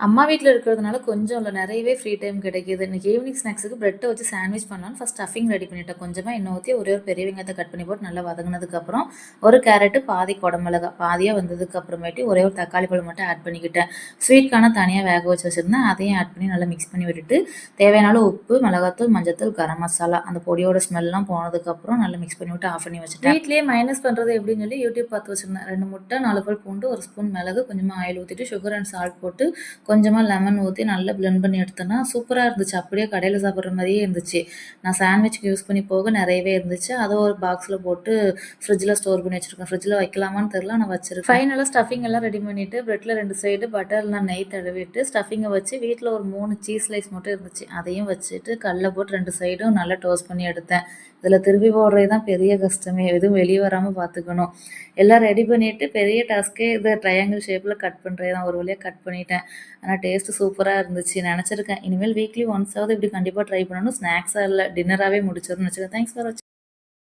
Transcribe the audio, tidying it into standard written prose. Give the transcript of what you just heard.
அம்மா வீட்ல இருக்கிறதுனால கொஞ்சம் இல்ல நெறையவே ஃப்ரீ டைம் கிடைக்குது. இன்னைக்கு ஈவினிங் ஸ்நாக்ஸுக்கு பிரெட்ட வச்சு சாண்ட்விச் பண்ணலான்னு ஃபர்ஸ்ட் ஸ்டஃபிங் ரெடி பண்ணிட்டேன். கொஞ்சமா எண்ணெய் ஊத்தி ஒரே ஒரு பெரிய வெங்காயத்த கட் பண்ணி போட்டு நல்லா வதங்குனதுக்கப்புறம், ஒரு கேரட்டு, பாதி குடமிளகா பாதியா வந்ததுக்கு அப்புறமேட்டு ஒரே ஒரு தக்காளி பழம் மட்டும் ஆட் பண்ணிக்கிட்டேன். ஸ்வீட் கார்ன தனியா வேக வச்சு வச்சிருந்தேன். அதையும் ஆட் பண்ணி நல்லா மிக்ஸ் பண்ணி விட்டுட்டு, தேவையான அளவு உப்பு, மிளகாத்தூள், மஞ்சத்தூள், கரம் மசாலா அந்த பொடியோட ஸ்மெல்லாம் போனதுக்கப்புறம் நல்லா மிக்ஸ் பண்ணி விட்டு ஆஃப் பண்ணி வச்சுட்டேன். வீட்லயே மைனஸ் பண்றது எப்படின்னு சொல்லி யூடியூப் பார்த்து வச்சிருந்தேன். 2 முட்டை, 4 பல் பூண்டு, 1 ஸ்பூன் மிளகு, கொஞ்சமா ஆயில் ஊத்திட்டு, சுகர் அண்ட் சால்ட் போட்டு கொஞ்சமா லெமன் ஊத்தி நல்லா பிளெண்ட் பண்ணி எடுத்தேன்னா, சூப்பரா இருந்துச்சு. அப்படியே கடையில சாப்பிடுற மாரியே இருந்துச்சு. நான் சாண்ட்விச்க்கு யூஸ் பண்ணி போக நெறையவே இருந்துச்சு. அத ஒரு பாக்ஸ்ல போட்டு ஃப்ரிட்ஜ்ல ஸ்டோர் பண்ணி வச்சிருக்கேன். ஃப்ரிட்ஜ்ல வைக்கலாமான்னு தெரியல. ஆனா வச்சிருக்கேன். ஃபைனலா ஸ்டஃபிங் எல்லாம் ரெடி பண்ணிட்டு, பிரெட்ல 2 சைடு பட்டர் இல்லனா நெய் தடவிட்டு, ஸ்டஃபிங்க வச்சு வீட்ல ஒரு 3 சீஸ் ஸ்லைஸ் மட்டும் இருந்துச்சு. அதையும் வச்சுட்டு கல்ல போட்டு 2 சைடும் நல்லா டோஸ்ட் பண்ணி எடுத்தேன். இதில திருப்பி போடுறது தான் பெரிய கஷ்டமே. எதுவும் வெளிய வராம பார்த்துக்கணும். எல்லாம் ரெடி பண்ணிட்டு பெரிய டாஸ்க்கே இது ட்ரையாங்கிள் ஷேப்ல கட் பண்றது தான். ஒரு வழியா கட் பண்ணிட்டேன். ஆனா டேஸ்ட்டு சூப்பரா இருந்துச்சு. நெனச்சிருக்கேன். இனிமேல் வீக்லி ஒன்ஸாவது இப்படி கண்டிப்பா ட்ரை பண்ணணும். ஸ்நாக்ஸா இல்ல, டின்னராவே முடிச்சிடணும்னு வச்சுக்கோங்க. தேங்க்ஸ் ஃபார் வாட்சிங்.